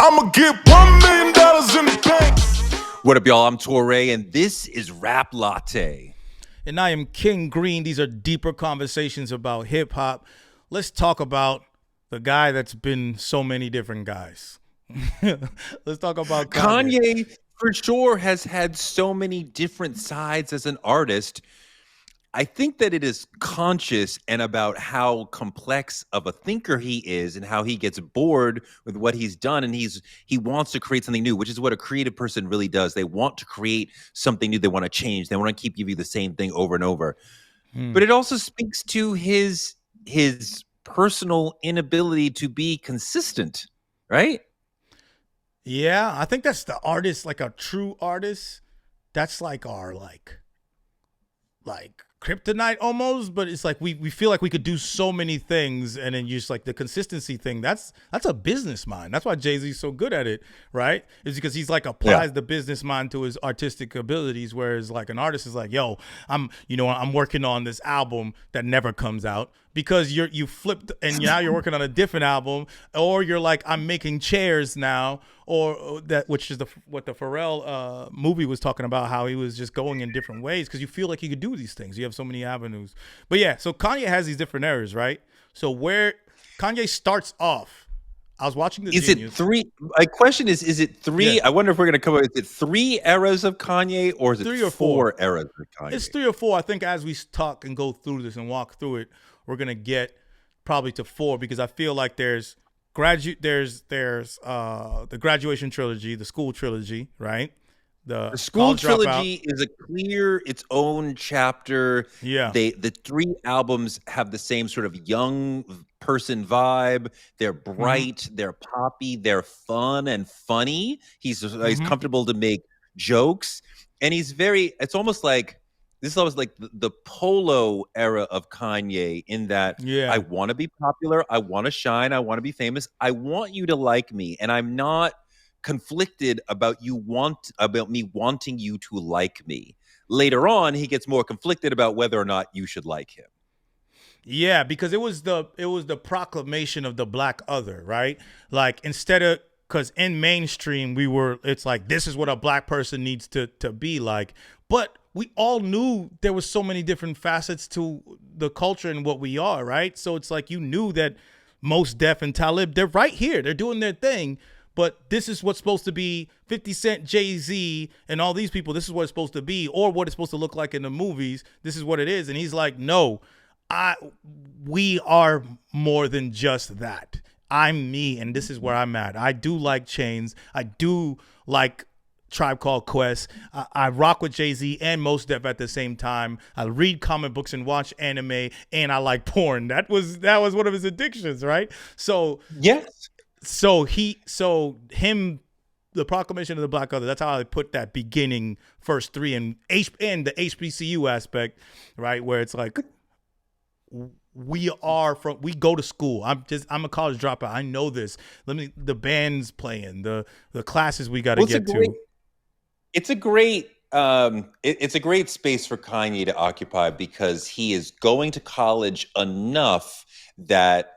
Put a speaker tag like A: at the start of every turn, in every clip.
A: I'ma get $1 million in the bank.
B: What up, y'all? I'm Torre, and this is Rap Latte.
C: And I am King Green. These are deeper conversations about hip hop. Let's talk about the guy that's been so many different guys. Let's talk about
B: Kanye, for sure, has had so many different sides as an artist. I think that it is conscious and about how complex of a thinker he is and how he gets bored with what he's done, and he wants to create something new, which is what a creative person really does. They want to create something new. They want to change. They want to keep giving you the same thing over and over. But it also speaks to his personal inability to be consistent, right?
C: Yeah, I think that's the artist, like a true artist. That's like our like kryptonite almost, but it's like we feel like we could do so many things, and then just like the consistency thing, that's a business mind. That's why Jay-Z's so good at it, right? It's because he's like applies the business mind to his artistic abilities, whereas like an artist is like, yo, I'm working on this album that never comes out because you flipped and now you're working on a different album, or you're like, I'm making chairs now, or that, which is what the Pharrell movie was talking about, how he was just going in different ways because you feel like you could do these things. You have so many avenues. But yeah, so Kanye has these different eras, right? So where Kanye starts off, I was watching the
B: Is
C: Genius.
B: it three? My question is it three?
C: Yeah.
B: I wonder if we're going to come up with, is it 3 eras of Kanye, or is it
C: 3 or
B: 4
C: 4
B: eras of Kanye?
C: It's 3 or 4. I think as we talk and go through this and walk through it, we're gonna get probably to 4, because I feel like there's the graduation trilogy, the school trilogy, right?
B: The school
C: College
B: trilogy
C: Dropout.
B: is a clear its own chapter.
C: Yeah.
B: The 3 albums have the same sort of young person vibe. They're bright, they're poppy, they're fun and funny. He's comfortable to make jokes, and it's almost like this is always like the Polo era of Kanye, in that I want to be popular, I want to shine, I want to be famous, I want you to like me, and I'm not conflicted about me wanting you to like me. Later on, he gets more conflicted about whether or not you should like him.
C: Yeah, because it was the proclamation of the black other, right? Like, instead of, because in mainstream it's like, this is what a black person needs to be like, but we all knew there was so many different facets to the culture and what we are, right? So it's like, you knew that Mos Def and Talib, they're right here, they're doing their thing, but this is what's supposed to be 50 Cent, Jay-Z, and all these people. This is what it's supposed to be, or what it's supposed to look like in the movies. This is what it is. And he's like, no, we are more than just that. I'm me, and this is where I'm at. I do like Chains. I do like Tribe Called Quest. I rock with Jay-Z and Mos Def at the same time. I read comic books and watch anime, and I like porn. That was one of his addictions, right? So
B: yes.
C: So him, the proclamation of the black other, that's how I put that beginning first 3 and the HBCU aspect, right? Where it's like, we go to school. I'm a college dropout. I know this. The band's playing, the classes we got to get to.
B: It's a great space for Kanye to occupy, because he is going to college enough that,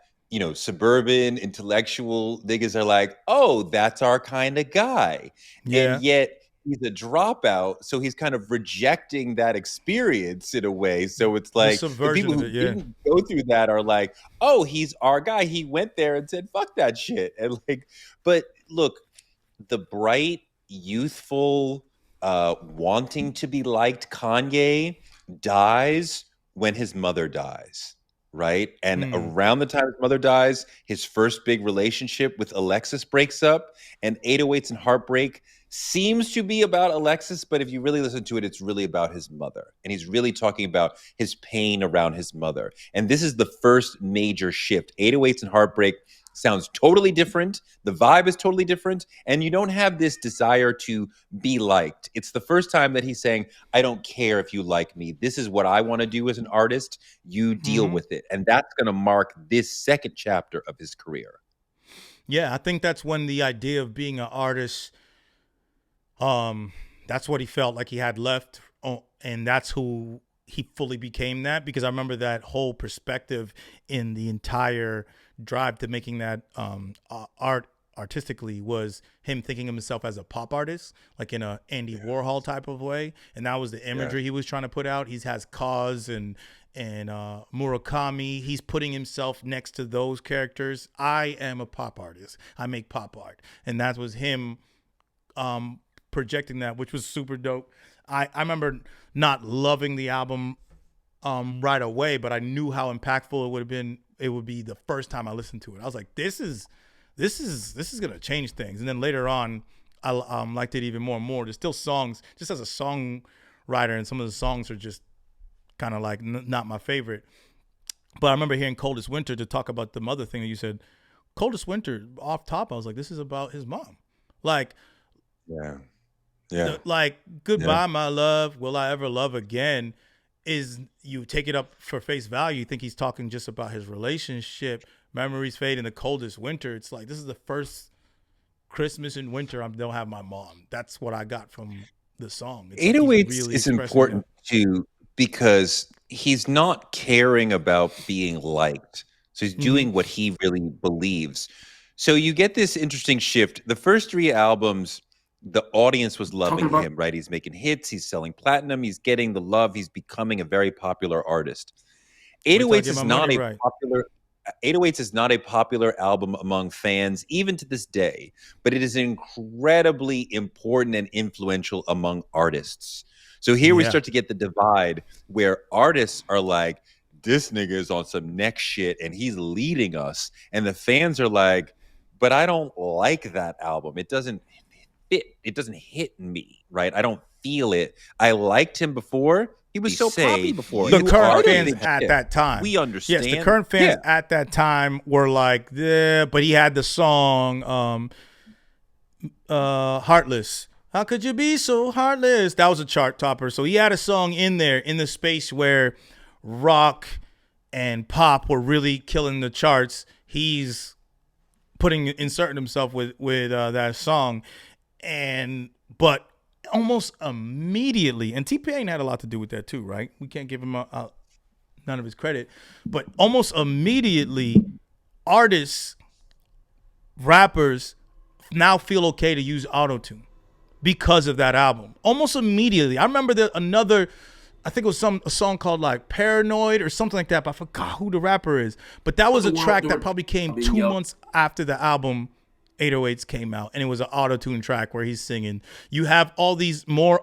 B: suburban intellectual niggas are like, oh, that's our kind of guy. Yeah. And yet he's a dropout, so he's kind of rejecting that experience in a way. So it's like the people who didn't go through that are like, oh, he's our guy. He went there and said, fuck that shit. And but look, the bright, youthful, wanting to be liked Kanye dies when his mother dies. Right. And around the time his mother dies, his first big relationship with Alexis breaks up, and 808s and Heartbreak seems to be about Alexis. But if you really listen to it, it's really about his mother. And he's really talking about his pain around his mother. And this is the first major shift. 808s and Heartbreak sounds totally different. The vibe is totally different. And you don't have this desire to be liked. It's the first time that he's saying, I don't care if you like me. This is what I want to do as an artist. You deal with it. And that's going to mark this second chapter of his career.
C: Yeah, I think that's when the idea of being an artist, that's what he felt like he had left. And that's who he fully became that, because I remember that whole perspective in the entire drive to making that artistically was him thinking of himself as a pop artist, like in a Andy Warhol type of way, and that was the imagery he was trying to put out. He has Kaz and Murakami. He's putting himself next to those characters. I am a pop artist. I make pop art, and that was him projecting that, which was super dope. I remember not loving the album right away, but I knew how impactful it would have been. It would be the first time I listened to it. I was like, this is gonna change things. And then later on, I liked it even more and more. There's still songs, just as a songwriter, and some of the songs are just kind of like not my favorite. But I remember hearing Coldest Winter, to talk about the mother thing that you said. Coldest Winter, off top, I was like, this is about his mom. Like, like, goodbye, my love, will I ever love again? Is, you take it up for face value, you think he's talking just about his relationship. Memories fade in the coldest winter. It's like, this is the first Christmas and winter I don't have my mom. That's what I got from the song. It's
B: 808s
C: like really
B: is important too, because he's not caring about being liked. So he's doing what he really believes. So you get this interesting shift. The first 3 albums, the audience was loving him, right? He's making hits, he's selling platinum, he's getting the love, he's becoming a very popular artist. 808s is not a popular 808s is not a popular album among fans, even to this day, but it is incredibly important and influential among artists. So here we start to get the divide where artists are like, this nigga is on some next shit and he's leading us. And the fans are like, but I don't like that album. It doesn't fit. It doesn't hit me, right? I don't feel it. I liked him before. He was so poppy before.
C: The current fans at that time.
B: We understand.
C: Yes, the current fans at that time were like, but he had the song Heartless. How could you be so heartless? That was a chart topper. So he had a song in there in the space where rock and pop were really killing the charts. He's inserting himself with that song, but almost immediately, and T-Pain had a lot to do with that too, right? We can't give him none of his credit, but almost immediately, artists, rappers now feel okay to use autotune because of that album. Almost immediately. I remember I think it was a song called like Paranoid or something like that, but I forgot who the rapper is. But that was a track that probably came 2 months after the album 808s came out, and it was an auto-tune track where he's singing. You have all these more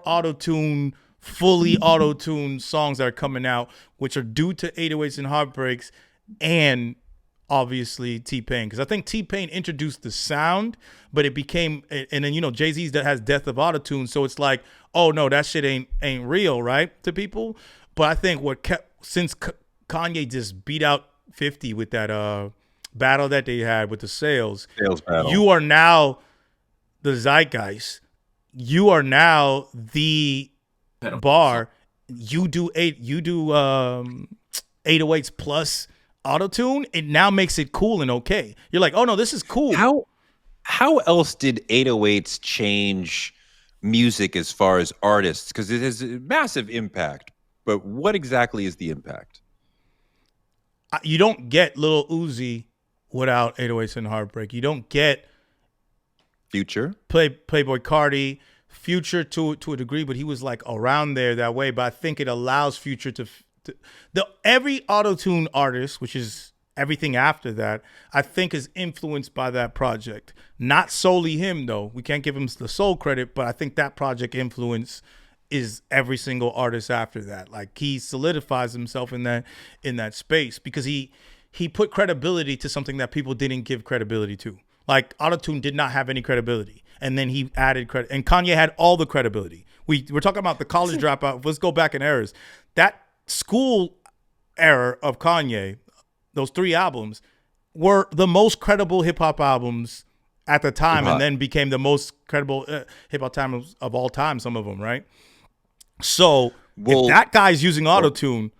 C: fully auto-tune songs that are coming out, which are due to 808s and Heartbreaks, and obviously T-Pain, because I think T-Pain introduced the sound, but it became, and then Jay-Z's that has Death of Auto-Tune, so it's like, oh no, that shit ain't real, right, to people. But I think since Kanye just beat out 50 with that battle that they had with the sales battle, you are now the zeitgeist. You are now the bar. You do 808s plus autotune. It now makes it cool and okay. You're like, oh no, this is cool.
B: How else did 808s change music as far as artists? Because it has a massive impact. But what exactly is the impact?
C: You don't get Lil Uzi without 808s and Heartbreak. You don't get
B: Future,
C: Playboy Cardi, Future to a degree, but he was like around there that way. But I think it allows Future to every auto-tune artist, which is everything after that, I think is influenced by that project. Not solely him though. We can't give him the sole credit, but I think that project influence is every single artist after that. Like, he solidifies himself in that space because he put credibility to something that people didn't give credibility to. Like, autotune did not have any credibility, and then he added credit. And Kanye had all the credibility. We're talking about the College Dropout. Let's go back in eras. That school era of Kanye, those 3 albums, were the most credible hip hop albums at the time, and then became the most credible hip hop albums of all time. Some of them, right? So if that guy's using autotune,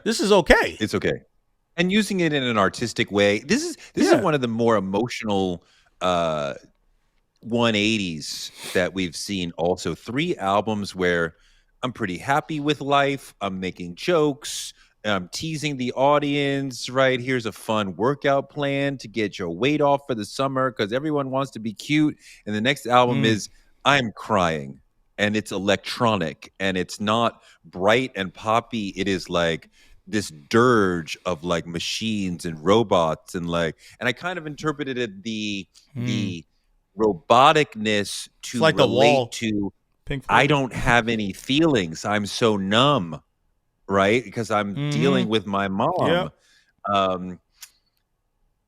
C: this is okay.
B: It's okay. And using it in an artistic way. This is one of the more emotional 180s that we've seen. Also, 3 albums where I'm pretty happy with life. I'm making jokes. teasing the audience, right? Here's a fun workout plan to get your weight off for the summer because everyone wants to be cute. And the next album
C: Mm.
B: is I'm crying, and it's electronic, and it's not bright and poppy. It is like this dirge of like machines and robots and like, and I kind of interpreted it the roboticness
C: It's
B: to
C: like The
B: relate
C: Wall,
B: to
C: Pink
B: I
C: Floyd.
B: don't have any feelings. I'm so numb, right? Because I'm dealing
C: Mm-hmm.
B: with my mom.
C: Yep.
B: Um,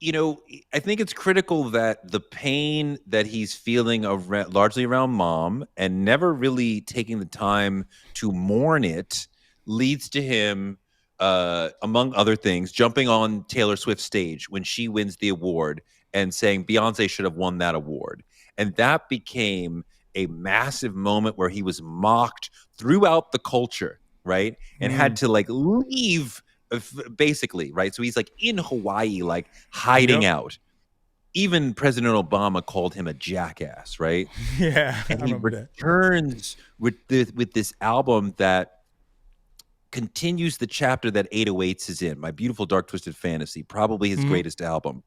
B: I think it's critical that the pain that he's feeling largely around mom and never really taking the time to mourn it leads to him, among other things, jumping on Taylor Swift's stage when she wins the award and saying Beyonce should have won that award. And that became a massive moment where he was mocked throughout the culture, right? And had
C: Mm.
B: to like leave basically, right? So he's like in Hawaii, like hiding
C: Yep.
B: out. Even President Obama called him a jackass, right?
C: Yeah,
B: And
C: I
B: he
C: remember that.
B: returns with this album that continues the chapter that 808s is in, My Beautiful Dark Twisted Fantasy, probably his
C: Mm-hmm.
B: greatest album.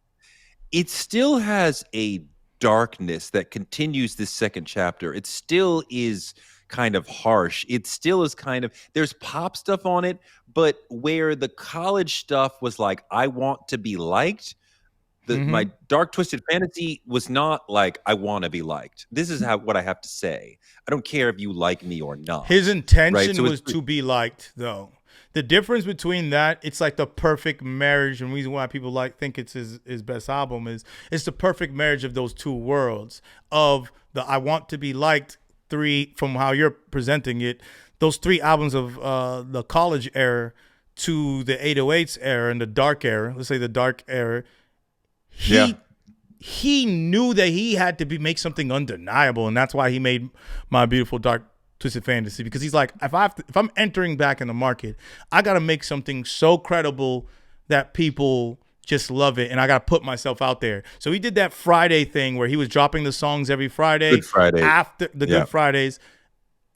B: It still has a darkness that continues this second chapter. It still is kind of harsh. It still is kind of, there's pop stuff on it, but where the college stuff was like, I want to be liked,
C: Mm-hmm.
B: my dark twisted fantasy was not like I want to be liked. This is what I have to say. I don't care if you like me or
C: His
B: not, right?
C: intention
B: So it's
C: was to be liked, though. The difference between that, it's like the perfect marriage, and the reason why people think it's his best album is it's the perfect marriage of those two worlds of the I want to be liked three from how you're presenting it. Those three albums of the college era to the 808s era and the dark era. Let's say the dark era.
B: yeah,
C: He knew that he had to make something undeniable, and that's why he made My Beautiful Dark Twisted Fantasy, because he's like, if I'm entering back in the market, I got to make something so credible that people just love it, and I got to put myself out there. So he did that Friday thing where he was dropping the songs every Friday
B: Good Friday.
C: after the
B: Yeah.
C: Good Fridays,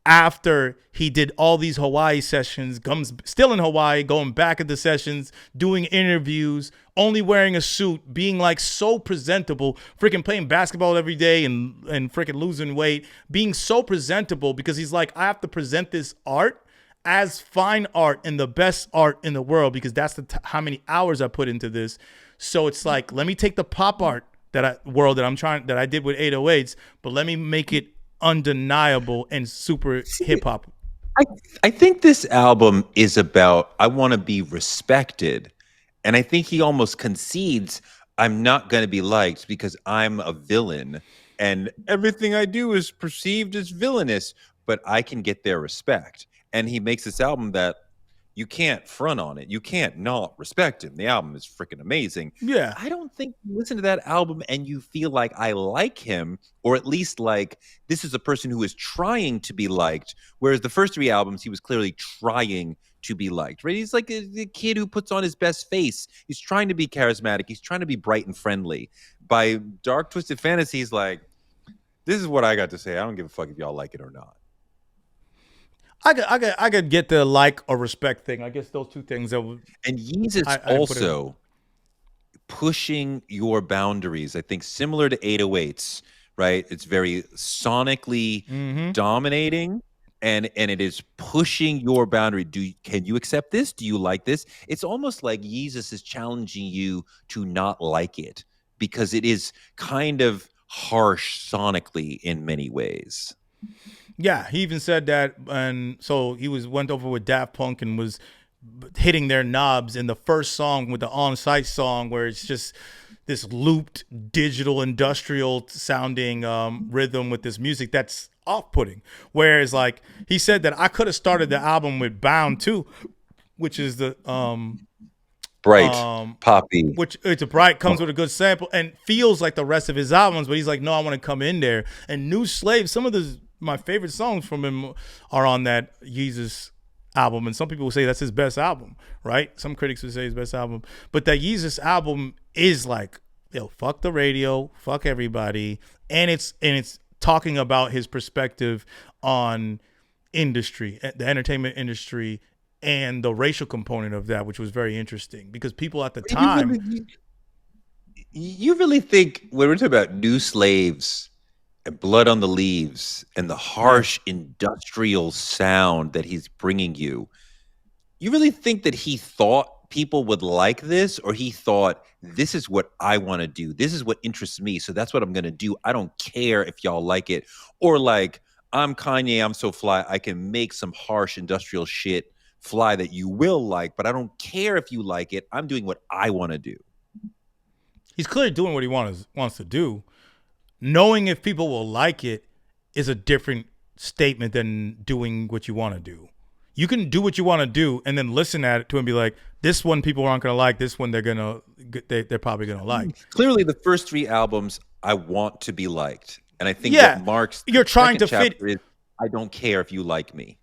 C: after he did all these Hawaii sessions, comes still in Hawaii, going back at the sessions, doing interviews, only wearing a suit, being like so presentable, freaking playing basketball every day and freaking losing weight, being so presentable because he's like, I have to present this art as fine art and the best art in the world because that's how many hours I put into this. So it's like, let me take the pop art that I did with 808s, but let me make it undeniable and super hip hop.
B: I think this album is about I want to be respected. And I think he almost concedes I'm not going to be liked because I'm a villain and everything I do is perceived as villainous, but I can get their respect. And he makes this album that you can't front on it. You can't not respect him. The album is freaking amazing.
C: Yeah.
B: I don't think you listen to that album and you feel like I like him, or at least like this is a person who is trying to be liked. Whereas the first three albums, he was clearly trying to be liked, right? He's like a kid who puts on his best face. He's trying to be charismatic. He's trying to be bright and friendly. By Dark Twisted Fantasy, he's like, this is what I got to say. I don't give a fuck if y'all like it or not.
C: I could get the like or respect thing. I guess those two things that would.
B: And Yeezus
C: I put it-
B: also pushing your boundaries. I think similar to 808s, right? It's very sonically dominating and it is pushing your boundary. Can you accept this? Do you like this? It's almost like Yeezus is challenging you to not like it because it is kind of harsh sonically in many ways.
C: Yeah, he even said that, and so he went over with Daft Punk and was hitting their knobs in the first song with the on-site song where it's just this looped digital industrial sounding rhythm with this music that's off-putting. Whereas like he said that I could have started the album with Bound too, which is the
B: Bright, poppy.
C: which it's a bright, comes with a good sample and feels like the rest of his albums, but he's like, no, I want to come in there. And New Slave, some of my favorite songs from him are on that Yeezus album, and some people will say that's his best album, right? Some critics would say his best album, but that Yeezus album is like, yo, fuck the radio, fuck everybody, and it's talking about his perspective on industry, the entertainment industry, and the racial component of that, which was very interesting because people at the
B: You
C: time,
B: really, you really think when we're talking about new slaves and blood on the leaves and the
C: yeah,
B: harsh industrial sound that he's bringing you really think that he thought people would like this, or he thought this is what I want to do, this is what interests me, so that's what I'm going to do, I don't care if y'all like it, or like, I'm Kanye, I'm so fly, I can make some harsh industrial shit fly that you will like, but I don't care if you like it, I'm doing what I want to do.
C: he's clearly doing what he wants to do. Knowing if people will like it is a different statement than doing what you want to do. You can do what you want to do and then listen at it to and be like, this one people aren't going to like, this one they're probably going to like.
B: Clearly, the first three albums I want to be liked, and I think
C: Yeah,
B: what marks
C: you're
B: the
C: trying
B: second
C: to fit.
B: chapter is I don't care if you like me.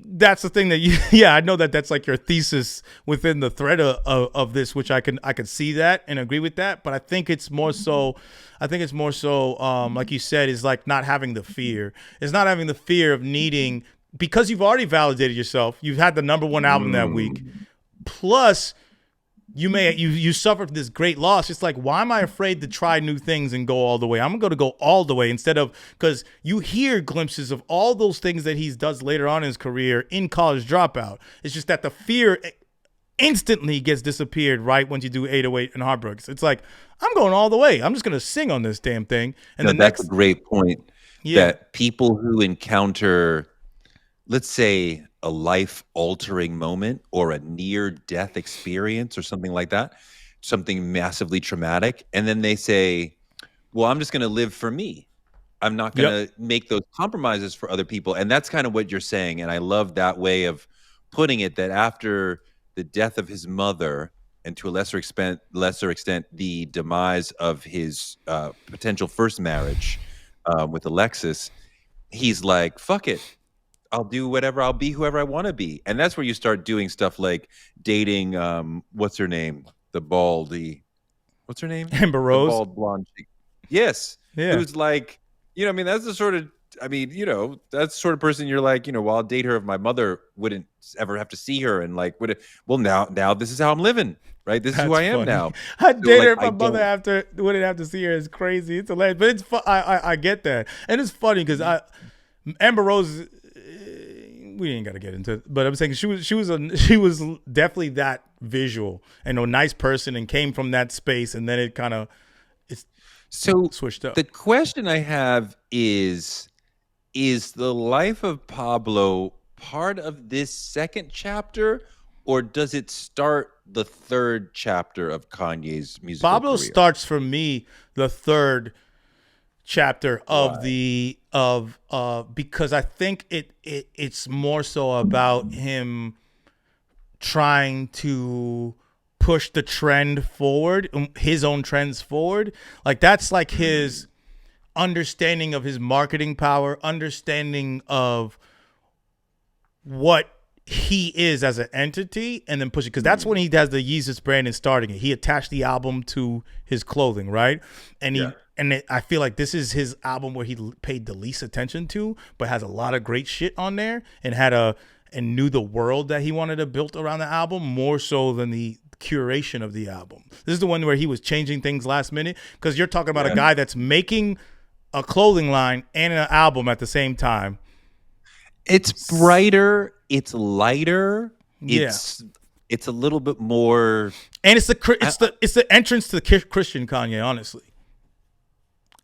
C: That's the thing that you, yeah, I know that that's like your thesis within the thread of this, which I can see that and agree with that. But I think it's more so, like you said, is like not having the fear. It's not having the fear of needing, because you've already validated yourself. You've had the #1 album that week. Plus, you suffered this great loss. It's like, why am I afraid to try new things and go all the way? I'm going to go all the way instead of, because you hear glimpses of all those things that he does later on in his career in College Dropout. It's just that the fear instantly gets disappeared right once you do 808 and Heartbreak. It's like, I'm going all the way. I'm just going to sing on this damn thing. And
B: No,
C: the
B: that's
C: next,
B: a great point.
C: yeah,
B: That people who encounter, let's say, a life-altering moment or a near-death experience or something like that, something massively traumatic, and then they say, well, I'm just going to live for me. I'm not going to make those compromises for other people. And that's kind of what you're saying. And I love that way of putting it, that after the death of his mother, and to a lesser extent, the demise of his potential first marriage with Alexis, he's like, fuck it. I'll do whatever. I'll be whoever I want to be. And that's where you start doing stuff like dating, what's her name? What's her name?
C: Amber
B: The
C: Rose.
B: bald blonde chick. Yes.
C: Yeah.
B: Who's like, I mean, that's the sort of, that's the sort of person you're like, well, I'll date her if my mother wouldn't ever have to see her. And like, now this is how I'm living, right? This is who I am now.
C: I'd
B: So,
C: date
B: like,
C: her if my
B: I
C: mother wouldn't have to see her. It's crazy. It's hilarious. But it's I get that. And it's funny because Amber Rose, we ain't got to get into it, but I'm saying she was definitely that visual and a nice person and came from that space, and then it kind of switched up.
B: The question I have is the life of Pablo part of this second chapter, or does it start the third chapter of Kanye's musical
C: Pablo
B: career?
C: starts for me the third chapter of because I think it's more so about him trying to push the trend forward, his own trends forward. Like that's like his understanding of his marketing power, understanding of what he is as an entity, and then push it, because that's when he has the Yeezus brand and starting it. He attached the album to his clothing, right? And I feel like this is his album where he paid the least attention to, but has a lot of great shit on there, and knew the world that he wanted to build around the album more so than the curation of the album. This is the one where he was changing things last minute, because you're talking about a guy that's making a clothing line and an album at the same time.
B: It's brighter, it's lighter, it's a little bit more,
C: and it's the entrance to the Christian Kanye, honestly.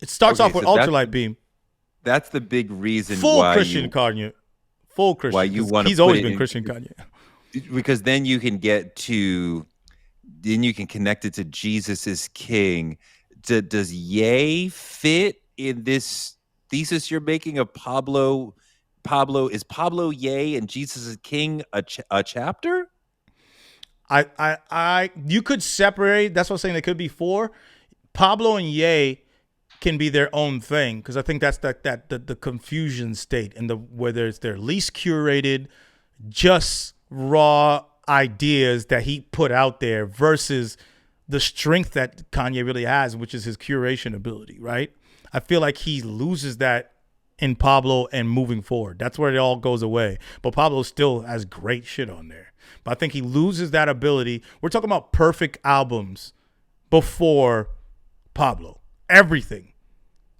C: It starts off with Ultralight Beam.
B: That's the big reason
C: why Christian Kanye. Full Christian.
B: Why you want to
C: he's always been Christian Kanye.
B: Because then you can connect it to Jesus is King. Does Ye fit in this thesis you're making of Pablo? Is Pablo Ye and Jesus is King a chapter?
C: You could separate. That's what I'm saying. There could be four. Pablo and Ye can be their own thing, because I think that's the confusion state, and whether it's their least curated, just raw ideas that he put out there versus the strength that Kanye really has, which is his curation ability, right? I feel like he loses that in Pablo and moving forward. That's where it all goes away. But Pablo still has great shit on there. But I think he loses that ability. We're talking about perfect albums before Pablo. Everything.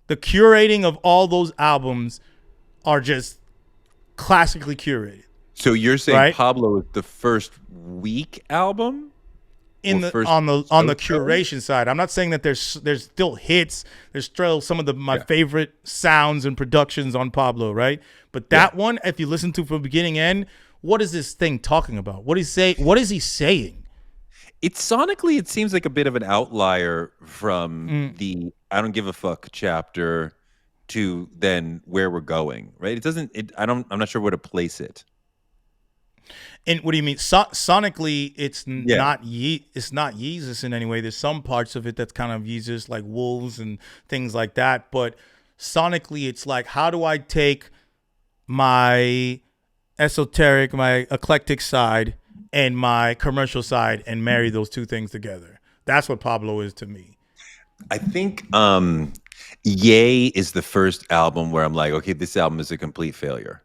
C: The curating of all those albums are just classically curated.
B: So you're saying
C: right?
B: Pablo is the first weak album?
C: In
B: Or
C: the
B: first
C: on the
B: so-so?
C: curation side. I'm not saying that there's still hits. There's still some of my favorite sounds and productions on Pablo, right? But that one, if you listen to from beginning end, what is this thing talking about? What is he saying?
B: It's sonically, it seems like a bit of an outlier from the I don't give a fuck chapter to then where we're going, right? It doesn't. I'm not sure where to place it.
C: And what do you mean? Sonically, it's not Yeezus in any way. There's some parts of it that's kind of Yeezus, like wolves and things like that. But sonically, it's like, how do I take my esoteric, my eclectic side and my commercial side and marry those two things together? That's what Pablo is to me.
B: I think Yay is the first album where I'm like, okay, this album is a complete failure.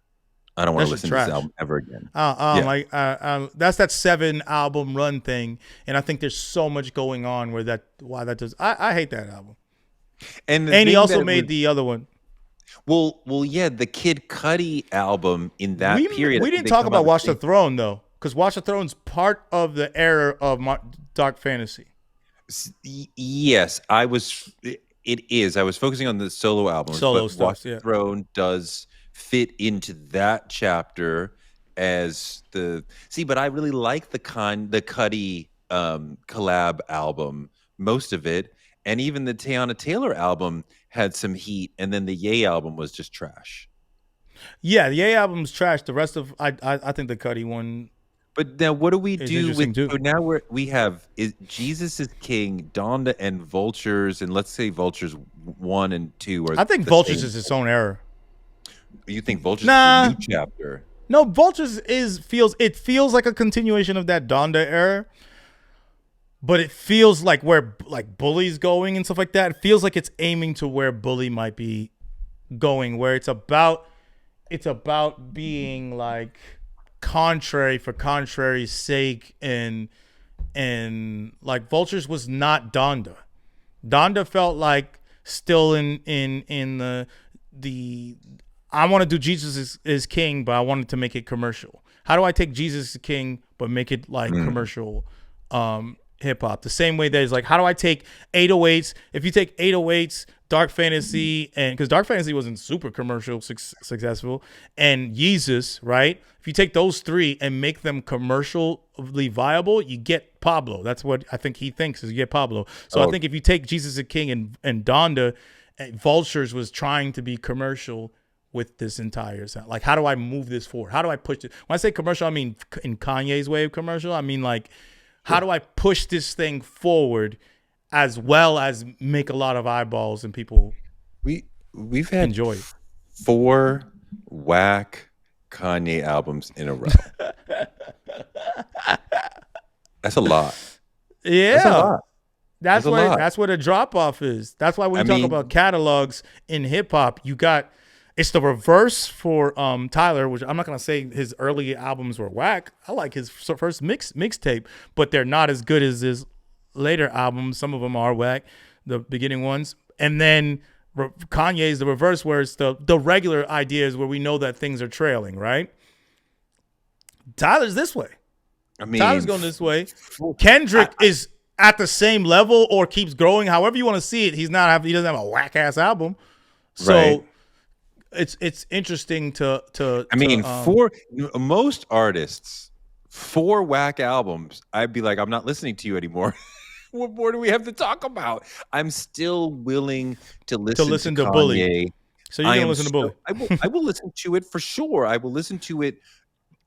B: I don't want to listen to this album ever again.
C: That's that 7 album run thing, and I think there's so much going on where that does. I hate that album. And he also made the other one.
B: Well, yeah, the Kid Cudi album in that period.
C: We didn't talk about Watch the Throne though, because Watch the Throne's part of the era of dark fantasy.
B: Yes, it is. I was focusing on the solo albums.
C: Solo stuff.
B: Watch the Throne does fit into that chapter as but I really like the Cudi collab album, most of it, and even the Teyana Taylor album had some heat, and then the Ye album was just trash.
C: Yeah, the Ye album's trash. The rest of I think the Cudi one.
B: But now, what do we do with? So now we have Jesus is King, Donda, and Vultures, and let's say Vultures 1 and 2 are.
C: I think Vultures is its own era.
B: You think Vultures is a new chapter?
C: No, Vultures feels like a continuation of that Donda era, but it feels like where like Bully's going and stuff like that. It feels like it's aiming to where Bully might be going, where it's about being like contrary for contrary's sake, and like Vultures was not Donda. Donda felt like still in the I want to do Jesus is King, but I wanted to make it commercial. How do I take Jesus is King but make it like commercial hip hop? The same way that is like, how do I take 808s? If you take 808s, Dark Fantasy, and because Dark Fantasy wasn't super commercial successful, and Yeezus, right? If you take those 3 and make them commercially viable, you get Pablo. That's what I think he thinks, is you get Pablo. So I think if you take Jesus is King and Donda, Vultures was trying to be commercial with this entire sound. Like, how do I move this forward? How do I push it? When I say commercial, I mean in Kanye's way of commercial. I mean like, how do I push this thing forward as well as make a lot of eyeballs and people
B: we've had
C: enjoy
B: 4 whack Kanye albums in a row. That's a lot.
C: Yeah.
B: That's a lot.
C: That's what a drop off is. That's why when you talk about catalogs in hip hop, it's the reverse for Tyler, which I'm not gonna say his early albums were whack. I like his first mixtape, but they're not as good as his later albums. Some of them are whack, the beginning ones. And then Kanye's the reverse, where it's the regular ideas where we know that things are trailing, right? Tyler's this way. I mean, Tyler's going this way. Kendrick is at the same level or keeps growing. However you want to see it, he doesn't have a whack ass album. So
B: right.
C: It's interesting to
B: for most artists, 4 whack albums, I'd be like, I'm not listening to you anymore. What more do we have to talk about? I'm still willing to listen to Kanye.
C: Bully. So you're gonna listen to Bully?
B: I will listen to it for sure. I will listen to it.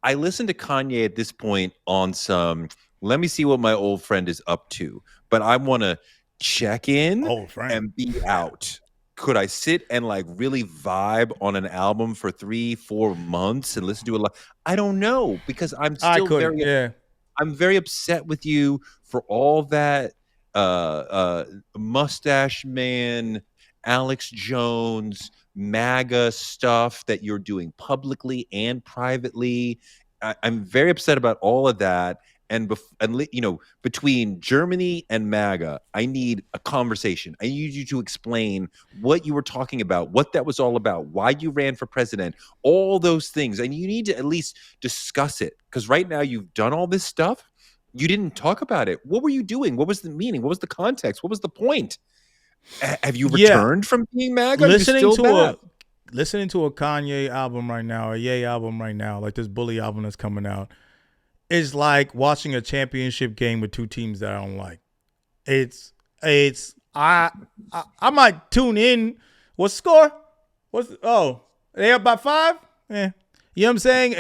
B: I listen to Kanye at this point on some, let me see what my old friend is up to. But I want to check in and be out. Could I sit and like really vibe on an album for 3-4 months and listen to it? I don't know, because I'm still I'm very upset with you for all that Mustache Man, Alex Jones, MAGA stuff that you're doing publicly and privately. I'm very upset about all of that. And between Germany and MAGA, I need a conversation. I need you to explain what you were talking about, what that was all about, why you ran for president, all those things. And you need to at least discuss it, because right now you've done all this stuff. You didn't talk about it. What were you doing? What was the meaning? What was the context? What was the point? Have you returned from being MAGA?
C: Listening to a Kanye album right now, a Ye album right now, like this Bully album that's coming out, is like watching a championship game with two teams that I don't like. I might tune in. What's the score? They up by 5? You know what I'm saying?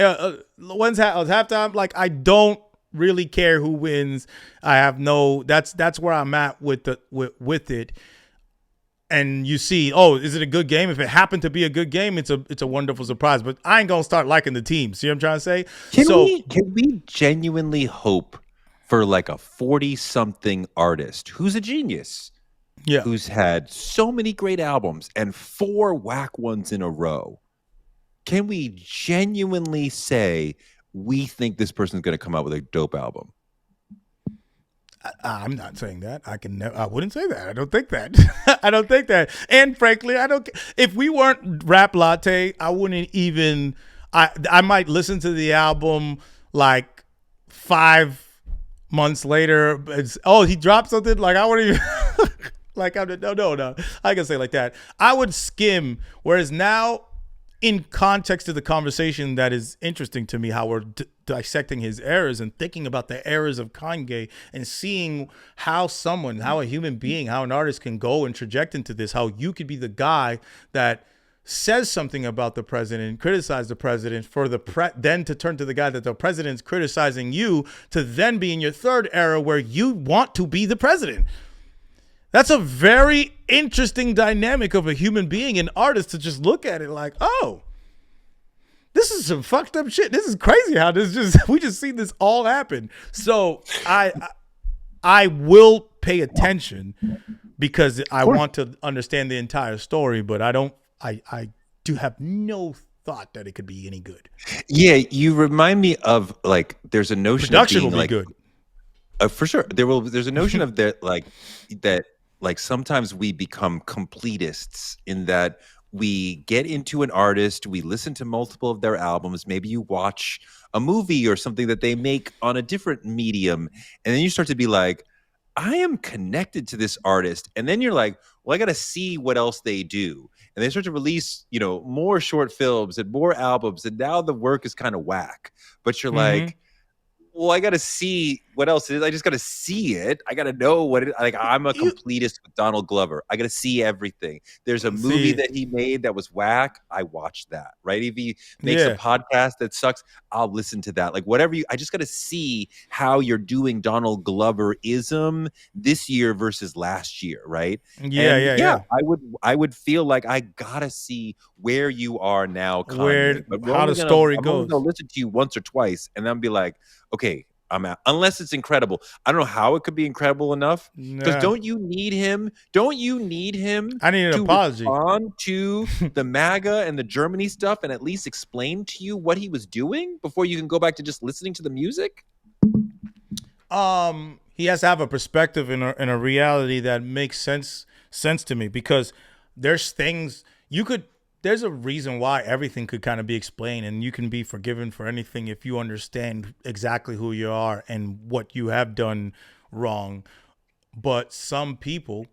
C: When's halftime? Like, I don't really care who wins. I have no. That's where I'm at with it. And you see, is it a good game? If it happened to be a good game, it's a wonderful surprise. But I ain't gonna start liking the team. See what I'm trying to say?
B: Can we genuinely hope for like a 40-something artist who's a genius, who's had so many great albums and 4 whack ones in a row? Can we genuinely say we think this person's going to come out with a dope album?
C: I'm not saying that. I wouldn't say that. I don't think that. I don't think that. And frankly, I don't. If we weren't Rap Latte, I wouldn't even. I might listen to the album like 5 months later. He dropped something. Like, I wouldn't even. Like, no. I can say it like that. I would skim. Whereas now, in context of the conversation, that is interesting to me, how we're dissecting his errors and thinking about the errors of Kanye and seeing how a human being, how an artist can go and traject into this, how you could be the guy that says something about the president, criticize the president, then to turn to the guy that the president's criticizing you, to then be in your third era where you want to be the president. That's a very interesting dynamic of a human being, an artist, to just look at it like, this is some fucked up shit. This is crazy how we just see this all happen. So I will pay attention because I want to understand the entire story, but I do have no thought that it could be any good.
B: Yeah, you remind me of, like, there's a notion
C: production
B: of being
C: will be
B: like,
C: good.
B: For sure. There's a notion of that, like sometimes we become completists in that we get into an artist, we listen to multiple of their albums, maybe you watch a movie or something that they make on a different medium, and then you start to be like, I am connected to this artist. And then you're like, well, I got to see what else they do. And they start to release, more short films and more albums, and now the work is kind of whack. But you're like, well, I got to see what else it is. I just got to see it. I got to know what it, like, I'm a completist with Donald Glover. I got to see everything. There's a movie that he made that was whack. I watched that, right? If he makes a podcast that sucks, I'll listen to that. Like, whatever I just got to see how you're doing Donald Glover-ism this year versus last year, right? Yeah. I would feel like I got to see where you are now, Kanye.
C: How the story goes.
B: I'm going to listen to you once or twice and then be like, okay, I'm out. Unless it's incredible. I don't know how it could be incredible enough. Because don't you need him?
C: I need an apology.
B: Respond to the MAGA and the Germany stuff and at least explain to you what he was doing before you can go back to just listening to the music?
C: He has to have a perspective and a reality that makes sense to me, because there's things there's a reason why everything could kind of be explained, and you can be forgiven for anything if you understand exactly who you are and what you have done wrong. But some people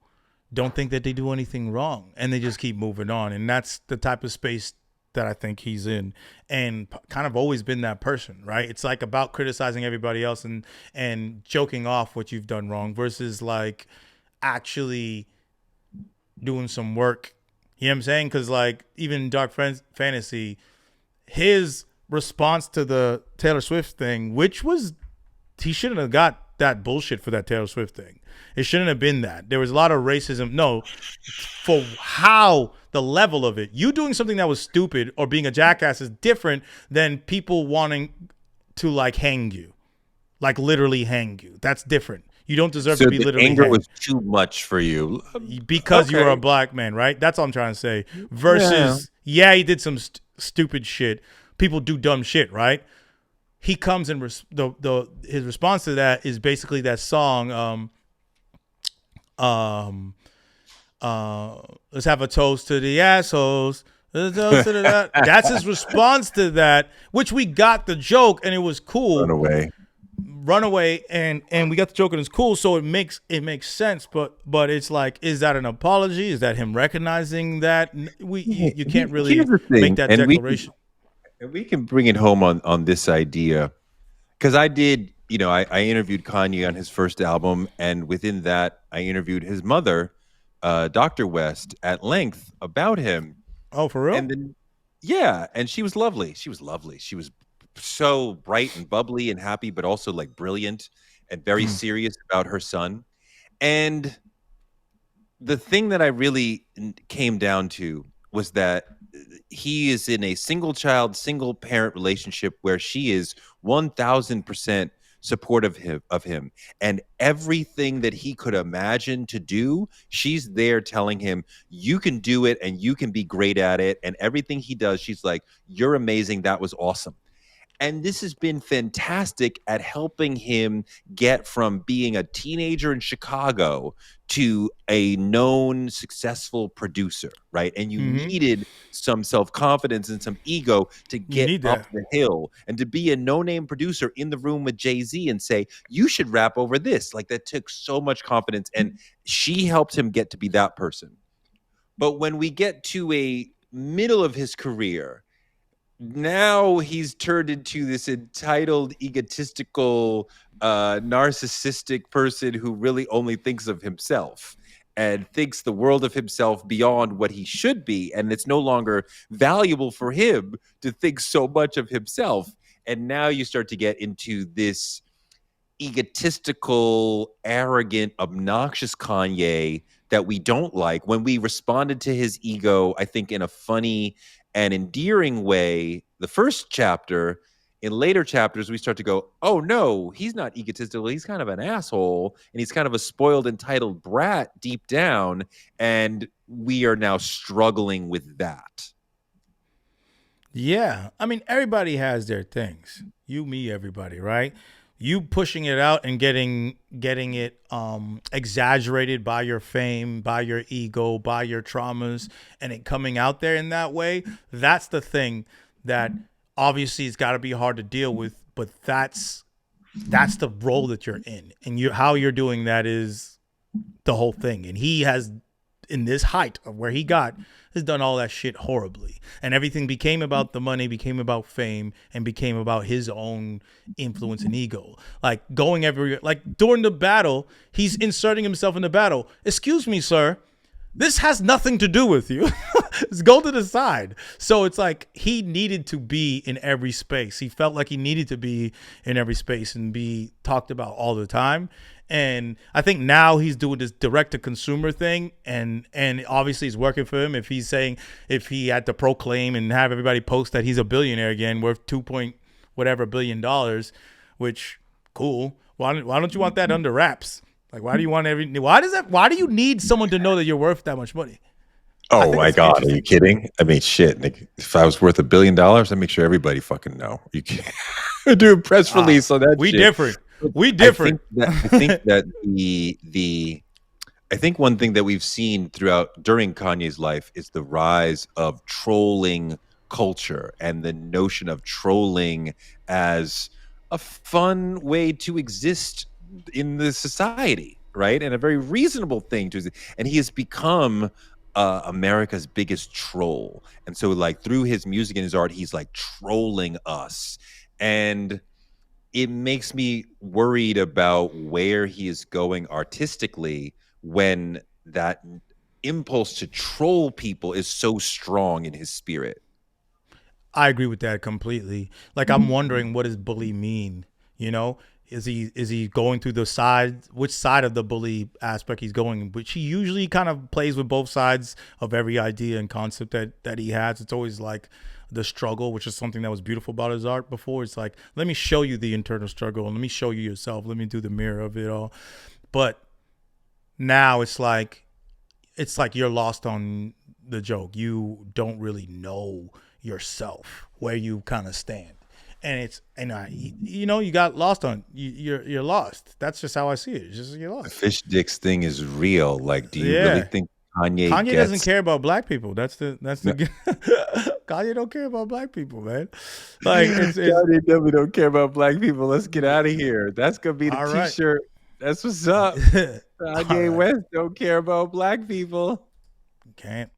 C: don't think that they do anything wrong, and they just keep moving on. And that's the type of space that I think he's in, and kind of always been that person, right? It's like about criticizing everybody else and joking off what you've done wrong versus like actually doing some work. You know what I'm saying? Because like even Dark Fantasy, his response to the Taylor Swift thing, which was, he shouldn't have got that bullshit for that Taylor Swift thing. It shouldn't have been that. There was a lot of racism. No, for how the level of it. You doing something that was stupid or being a jackass is different than people wanting to like hang you, like literally hang you. That's different. You don't deserve
B: So
C: to be
B: the
C: literally
B: anger
C: hanged
B: was too much for you.
C: because you are a
B: Okay.
C: black man, right? That's all I'm trying to say.
B: Yeah.
C: Versus, yeah, he did some stupid shit. People do dumb shit, right? He comes and his response to that is basically that song. Um, let's have a toast to the assholes. Let's toast to that. That's his response to that, which we got the joke and it was cool.
B: Runaway.
C: Runaway and we got the joke and it's cool, so it makes sense. But it's like, is that an apology? Is that him recognizing that you can't
B: Here's
C: really
B: the
C: make
B: thing,
C: that
B: and
C: declaration?
B: we can bring it home on this idea because I did. I interviewed Kanye on his first album, and within that, I interviewed his mother, Dr. West, at length about him.
C: Oh, for real?
B: And then, yeah, and she was lovely. She was lovely. She was so bright and bubbly and happy, but also like brilliant and very
C: Mm.
B: serious about her son. And the thing that I really came down to was that he is in a single child, single parent relationship where she is 1000% supportive of him. And everything that he could imagine to do, she's there telling him, you can do it and you can be great at it. And everything he does, she's like, you're amazing. That was awesome. And this has been fantastic at helping him get from being a teenager in Chicago to a known successful producer, right? And you
C: Mm-hmm.
B: needed some self-confidence and some ego to
C: You
B: get
C: need
B: up
C: that.
B: the hill and to be a no-name producer in the room with Jay-Z and say, you should rap over this. Like that took so much confidence. And she helped him get to be that person. But when we get to a middle of his career, now he's turned into this entitled, egotistical, narcissistic person who really only thinks of himself and thinks the world of himself beyond what he should be. And it's no longer valuable for him to think so much of himself. And now you start to get into this egotistical, arrogant, obnoxious Kanye that we don't like. When we responded to his ego, I think in a funny and endearing way, the first chapter, in later chapters, we start to go, oh no, he's not egotistical. He's kind of an asshole and he's kind of a spoiled, entitled brat deep down. And we are now struggling with that.
C: Yeah. I mean, everybody has their things. You, me, everybody, right? You pushing it out and getting it exaggerated by your fame, by your ego, by your traumas, and it coming out there in that way, that's the thing that obviously it's got to be hard to deal with, but that's the role that you're in. And how you're doing that is the whole thing. And he has, in this height of where he got, has done all that shit horribly, and everything became about the money, became about fame, and became about his own influence and ego. Like going like during the battle, he's inserting himself in the battle. Excuse me, sir, this has nothing to do with you. Just go to the side. So it's like he needed to be in every space. He felt like he needed to be in every space and be talked about all the time. And I think now he's doing this direct to consumer thing, and obviously it's working for him. If if he had to proclaim and have everybody post that he's a billionaire again, worth 2 point whatever billion dollars, which cool. Why don't you want that under wraps? Like, why do you need someone to know that you're worth that much money? I
B: Oh
C: think
B: my
C: that's
B: God, are
C: interesting.
B: you kidding? I mean, shit. Like, if I was worth $1 billion, I'd make sure everybody fucking know. You can't do a press release on that
C: We
B: shit.
C: different. We
B: I
C: different.
B: think that I think one thing that we've seen during Kanye's life is the rise of trolling culture and the notion of trolling as a fun way to exist in the society, right? And a very reasonable thing to exist. And he has become America's biggest troll. And so, like, through his music and his art, he's like trolling us. And it makes me worried about where he is going artistically when that impulse to troll people is so strong in his spirit.
C: I agree with that completely. Like, I'm wondering, what does bully mean? You know, is he going through which side of the bully aspect he's going? Which he usually kind of plays with both sides of every idea and concept that he has. It's always like the struggle, which is something that was beautiful about his art before. It's like, let me show you the internal struggle and let me show you yourself. Let me do the mirror of it all. But now it's like you're lost on the joke. You don't really know yourself, where you kind of stand. And you got lost on you're lost. That's just how I see it. It's just you're
B: The
C: lost.
B: fish dicks thing is real. Like, do you really think Kanye
C: doesn't
B: gets?
C: care about black people. That's the Kanye don't care about black people, man. Like it's
B: Kanye definitely don't care about black people. Let's get out of here. That's gonna be the
C: all right.
B: T-shirt. That's what's up.
C: All
B: Kanye
C: right.
B: West don't care about black people.
C: Can't.